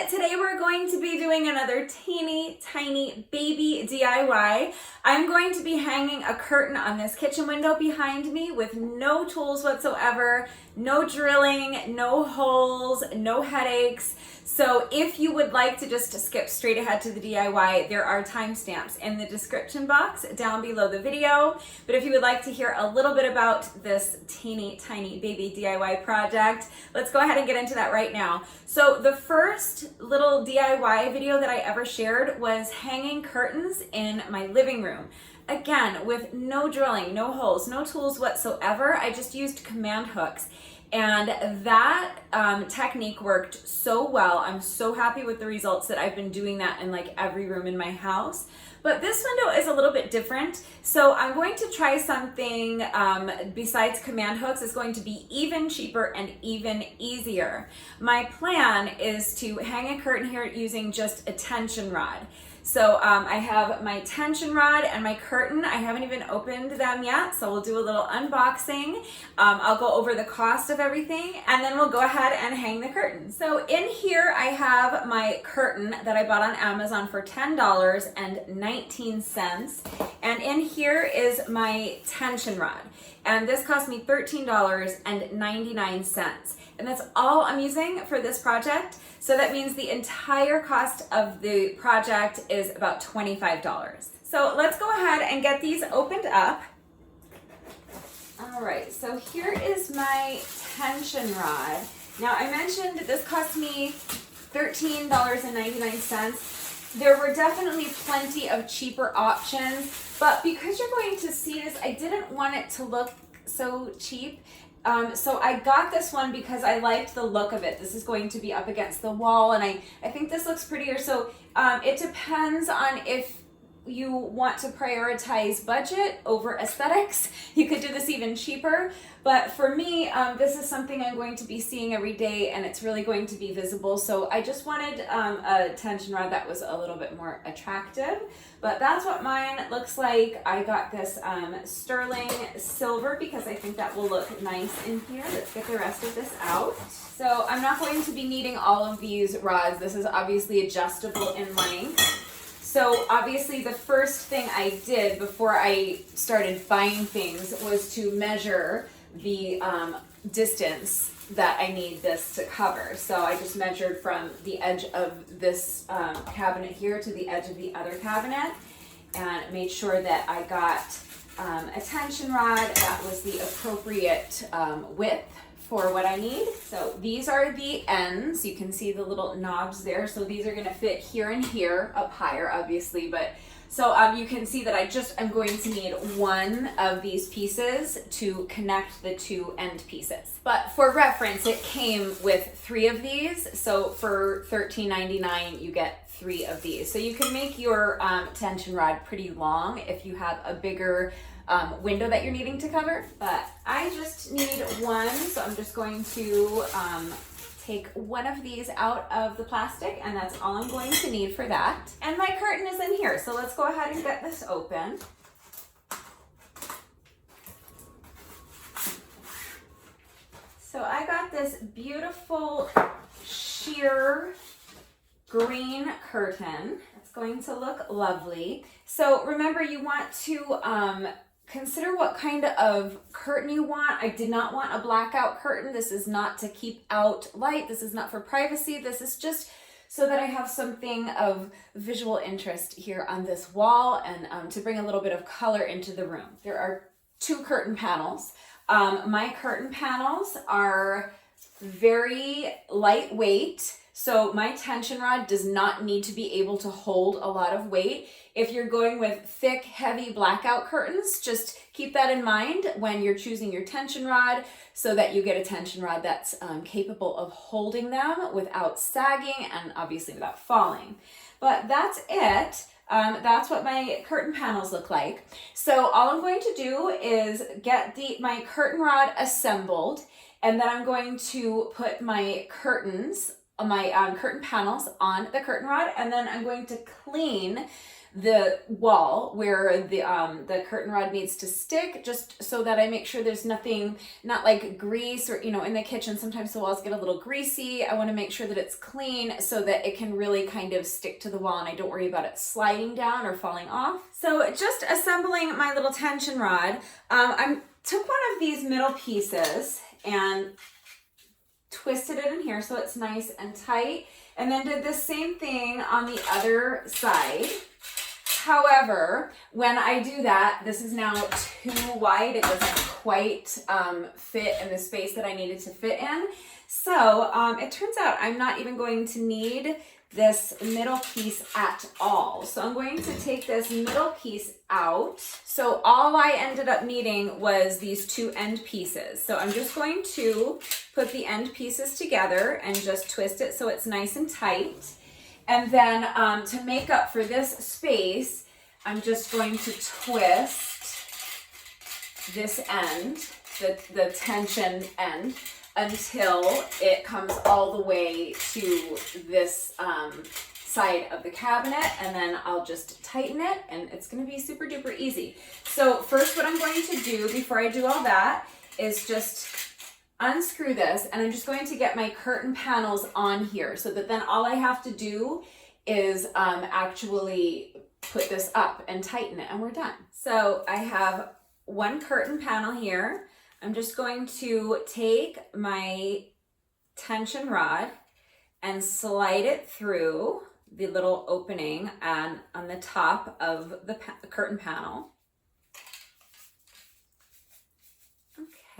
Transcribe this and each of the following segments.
Today we're going to be doing another teeny tiny baby DIY. I'm going to be hanging a curtain on this kitchen window behind me with no tools whatsoever, no drilling, no holes, no headaches. So if you would like to just skip straight ahead to the DIY, there are timestamps in the description box down below the video. But if you would like to hear a little bit about this teeny tiny baby DIY project, let's go ahead and get into that right now. So the first little DIY video that I ever shared was hanging curtains in my living room. Again, with no drilling, no holes, no tools whatsoever. I just used command hooks. And that technique worked so well. I'm so happy with the results that I've been doing that in like every room in my house. But this window is a little bit different. So I'm going to try something besides command hooks. It's going to be even cheaper and even easier. My plan is to hang a curtain here using just a tension rod. So I have my tension rod and my curtain. I haven't even opened them yet, so we'll do a little unboxing. I'll go over the cost of everything, and then we'll go ahead and hang the curtain. So in here I have my curtain that I bought on Amazon for $10.19. And in here is my tension rod. And this cost me $13.99. And that's all I'm using for this project. So that means the entire cost of the project is about $25. So let's go ahead and get these opened up. All right, so here is my tension rod. Now I mentioned this cost me $13.99. There were definitely plenty of cheaper options, but because you're going to see this, I didn't want it to look so cheap. So I got this one because I liked the look of it. This is going to be up against the wall, and I think this looks prettier. So it depends on if you want to prioritize budget over aesthetics. You could do this even cheaper, but for me, this is something I'm going to be seeing every day, and it's really going to be visible. So I just wanted a tension rod that was a little bit more attractive, but that's what mine looks like. I got this sterling silver because I think that will look nice in here. Let's get the rest of this out. So I'm not going to be needing all of these rods. This is obviously adjustable in length. So obviously the first thing I did before I started buying things was to measure the distance that I need this to cover. So I just measured from the edge of this cabinet here to the edge of the other cabinet, and made sure that I got a tension rod that was the appropriate width for what I need. So these are the ends. You can see the little knobs there. So these are gonna fit here and here, up higher obviously, but so you can see that I'm going to need one of these pieces to connect the two end pieces. But for reference, it came with 3 of these. So for $13.99, you get 3 of these. So you can make your tension rod pretty long if you have a bigger window that you're needing to cover, but I just need one, so I'm just going to take one of these out of the plastic, and that's all I'm going to need for that. And my curtain is in here, so let's go ahead and get this open. So I got this beautiful sheer green curtain. It's going to look lovely. So remember, you want to consider what kind of curtain you want. I did not want a blackout curtain. This is not to keep out light. This is not for privacy. This is just so that I have something of visual interest here on this wall, and to bring a little bit of color into the room. There are 2 curtain panels. My curtain panels are very lightweight. So my tension rod does not need to be able to hold a lot of weight. If you're going with thick, heavy blackout curtains, just keep that in mind when you're choosing your tension rod, so that you get a tension rod that's capable of holding them without sagging and obviously without falling. But that's it. That's what my curtain panels look like. So all I'm going to do is get my curtain rod assembled, and then I'm going to put my curtains my curtain panels on the curtain rod, and then I'm going to clean the wall where the curtain rod needs to stick, just so that I make sure there's nothing, not like grease, or in the kitchen sometimes the walls get a little greasy. I want to make sure that it's clean so that it can really kind of stick to the wall and I don't worry about it sliding down or falling off. So just assembling my little tension rod, I took one of these middle pieces and twisted it in here so it's nice and tight, and then did the same thing on the other side. However, when I do that, this is now too wide. It doesn't quite fit in the space that I needed to fit in. So it turns out I'm not even going to need this middle piece at all. So I'm going to take this middle piece out. So all I ended up needing was these two end pieces. So I'm just going to put the end pieces together and just twist it so it's nice and tight. And then to make up for this space, I'm just going to twist this end, the tension end, until it comes all the way to this side of the cabinet, and then I'll just tighten it, and it's going to be super duper easy. So first, what I'm going to do before I do all that is just unscrew this, and I'm just going to get my curtain panels on here so that then all I have to do is actually put this up and tighten it, and we're done. So I have one curtain panel here. I'm just going to take my tension rod and slide it through the little opening on the top of the curtain panel.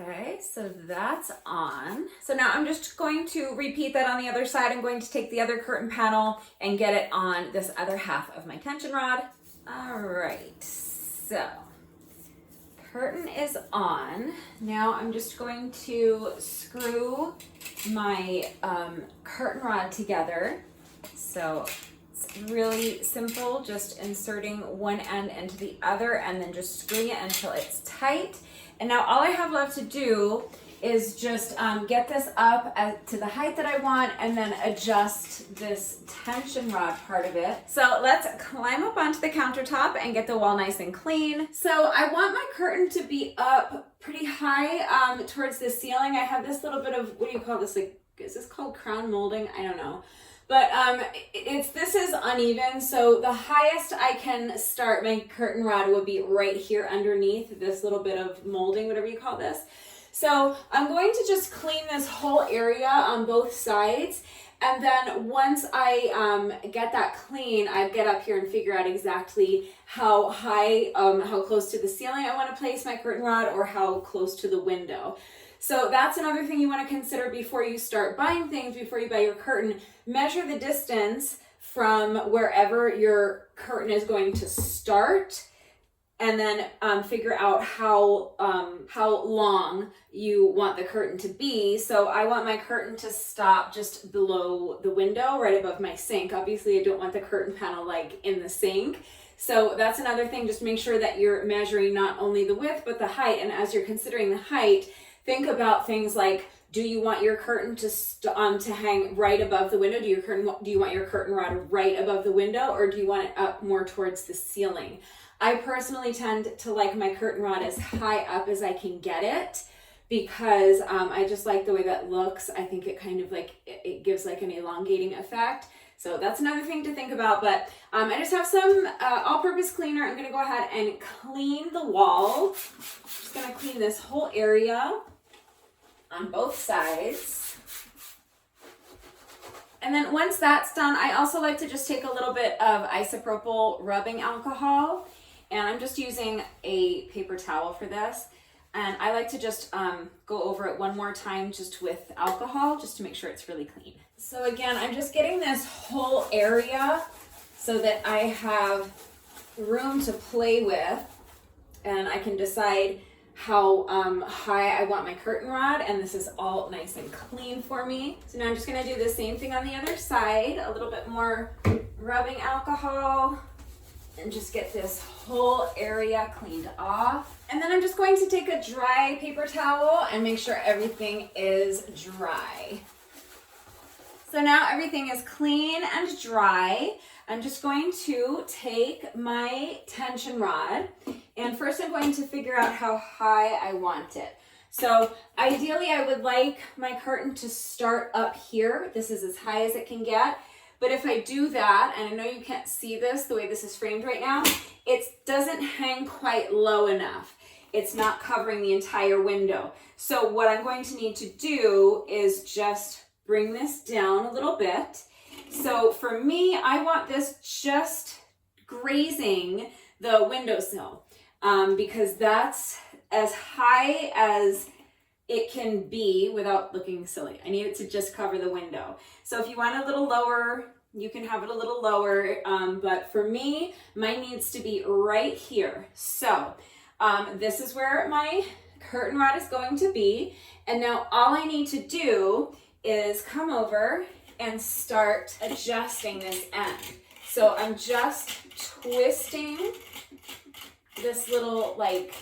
Okay, so that's on. So now I'm just going to repeat that on the other side. I'm going to take the other curtain panel and get it on this other half of my tension rod. All right, so curtain is on. Now I'm just going to screw my curtain rod together. So it's really simple, just inserting one end into the other and then just screwing it until it's tight. And now all I have left to do is just get this up to the height that I want, and then adjust this tension rod part of it. So let's climb up onto the countertop and get the wall nice and clean. So I want my curtain to be up pretty high towards the ceiling. I have this little bit of, what do you call this? Like, is this called crown molding? I don't know. But this is uneven, so the highest I can start my curtain rod would be right here underneath this little bit of molding, whatever you call this. So I'm going to just clean this whole area on both sides, and then once I get that clean, I get up here and figure out exactly how high, how close to the ceiling I want to place my curtain rod, or how close to the window. So that's another thing you want to consider before you start buying things, before you buy your curtain. Measure the distance from wherever your curtain is going to start, and then figure out how long you want the curtain to be. So I want my curtain to stop just below the window, right above my sink. Obviously, I don't want the curtain panel like in the sink. So that's another thing. Just make sure that you're measuring not only the width, but the height. And as you're considering the height, think about things like, do you want your curtain to hang right above the window? Do you want your curtain rod right above the window, or do you want it up more towards the ceiling? I personally tend to like my curtain rod as high up as I can get it, because I just like the way that looks. I think it kind of like, it gives like an elongating effect. So that's another thing to think about. But I just have some all-purpose cleaner. I'm gonna go ahead and clean the wall. Just gonna clean this whole area on both sides. And then once that's done, I also like to just take a little bit of isopropyl rubbing alcohol, and I'm just using a paper towel for this. And I like to just go over it one more time just with alcohol, just to make sure it's really clean. So again, I'm just getting this whole area so that I have room to play with, and I can decide how high I want my curtain rod, and this is all nice and clean for me. So now I'm just gonna do the same thing on the other side, a little bit more rubbing alcohol, and just get this whole area cleaned off. And then I'm just going to take a dry paper towel and make sure everything is dry. So now everything is clean and dry. I'm just going to take my tension rod, and first I'm going to figure out how high I want it. So ideally I would like my curtain to start up here. This is as high as it can get. But if I do that, and I know you can't see this the way this is framed right now, it doesn't hang quite low enough. It's not covering the entire window. So what I'm going to need to do is just bring this down a little bit. So for me, I want this just grazing the windowsill because that's as high as it can be without looking silly. I need it to just cover the window. So if you want a little lower, you can have it a little lower, but for me, mine needs to be right here. So this is where my curtain rod is going to be. And now all I need to do is come over and start adjusting this end. So I'm just twisting this little like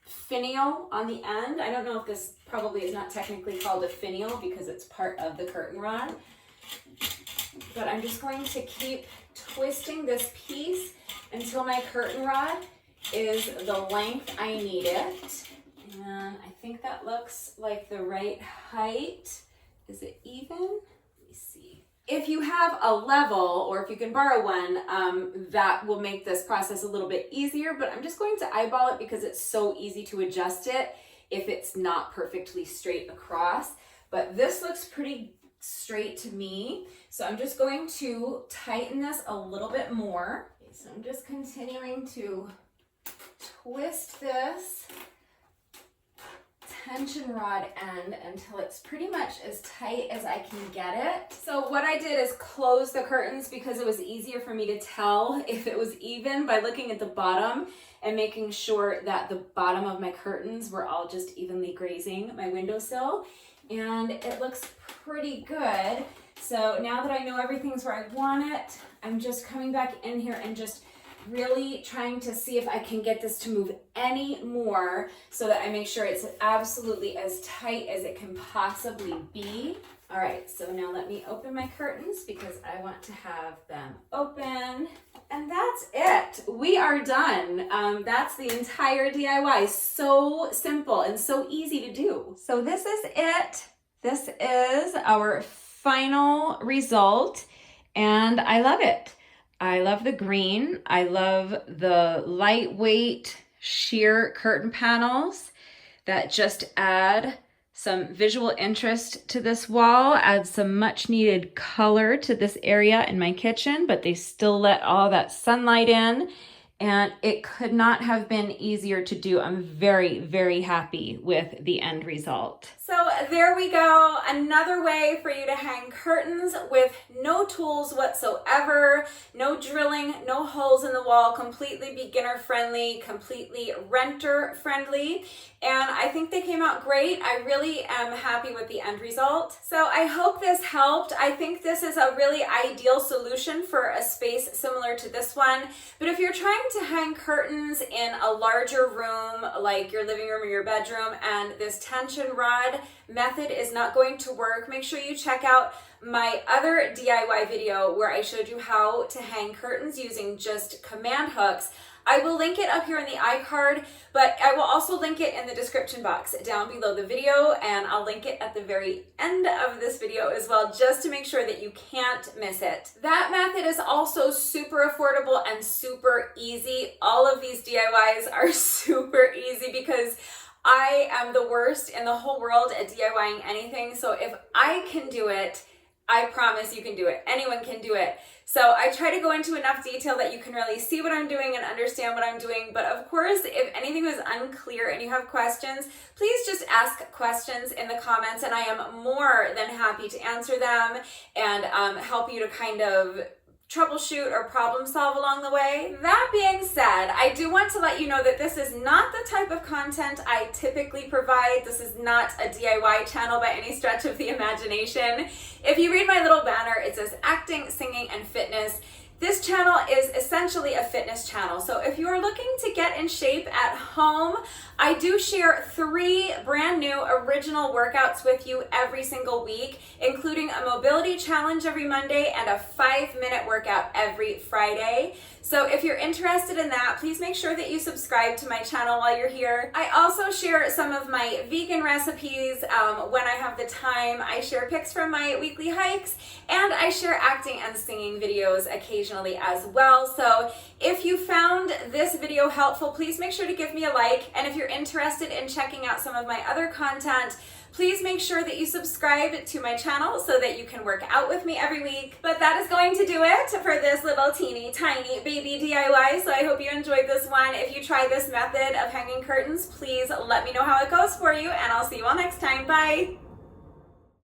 finial on the end. I don't know if this probably is not technically called a finial because it's part of the curtain rod, but I'm just going to keep twisting this piece until my curtain rod is the length I need it. And I think that looks like the right height. Is it even? Let me see. If you have a level, or if you can borrow one, that will make this process a little bit easier, but I'm just going to eyeball it because it's so easy to adjust it if it's not perfectly straight across. But this looks pretty straight to me, so I'm just going to tighten this a little bit more. Okay, so I'm just continuing to twist this tension rod end until it's pretty much as tight as I can get it. So what I did is close the curtains because it was easier for me to tell if it was even by looking at the bottom and making sure that the bottom of my curtains were all just evenly grazing my windowsill. And it looks pretty good. So now that I know everything's where I want it, I'm just coming back in here and just really trying to see if I can get this to move any more so that I make sure it's absolutely as tight as it can possibly be. All right, so now let me open my curtains because I want to have them open. And that's it. We are done. That's the entire DIY. So simple and so easy to do. So this is it. This is our final result, and I love it. I love the green. I love the lightweight sheer curtain panels that just add some visual interest to this wall, add some much needed color to this area in my kitchen, but they still let all that sunlight in, and it could not have been easier to do. I'm very, very happy with the end result. So there we go. Another way for you to hang curtains with no tools whatsoever, no drilling, no holes in the wall, completely beginner friendly, completely renter friendly. And I think they came out great. I really am happy with the end result. So I hope this helped. I think this is a really ideal solution for a space similar to this one. But if you're trying to hang curtains in a larger room, like your living room or your bedroom, and this tension rod method is not going to work, make sure you check out my other DIY video where I showed you how to hang curtains using just command hooks. I will link it up here in the iCard, but I will also link it in the description box down below the video, and I'll link it at the very end of this video as well, just to make sure that you can't miss it. That method is also super affordable and super easy. All of these DIYs are super easy because I am the worst in the whole world at DIYing anything. So if I can do it, I promise you can do it. Anyone can do it. So I try to go into enough detail that you can really see what I'm doing and understand what I'm doing. But of course, if anything was unclear and you have questions, please just ask questions in the comments, and I am more than happy to answer them and help you to kind of troubleshoot or problem solve along the way. That being said, I do want to let you know that this is not the type of content I typically provide. This is not a DIY channel by any stretch of the imagination. If you read my little banner, it says acting, singing, and fitness. This channel channel is essentially a fitness channel. So if you are looking to get in shape at home, I do share 3 brand new original workouts with you every single week, including a mobility challenge every Monday and a 5-minute workout every Friday. So if you're interested in that, please make sure that you subscribe to my channel while you're here. I also share some of my vegan recipes when I have the time. I share pics from my weekly hikes, and I share acting and singing videos occasionally as well. So if you found this video helpful, please make sure to give me a like. And if you're interested in checking out some of my other content, please make sure that you subscribe to my channel so that you can work out with me every week. But that is going to do it for this little teeny tiny baby DIY. So I hope you enjoyed this one. If you try this method of hanging curtains, please let me know how it goes for you, and I'll see you all next time. Bye.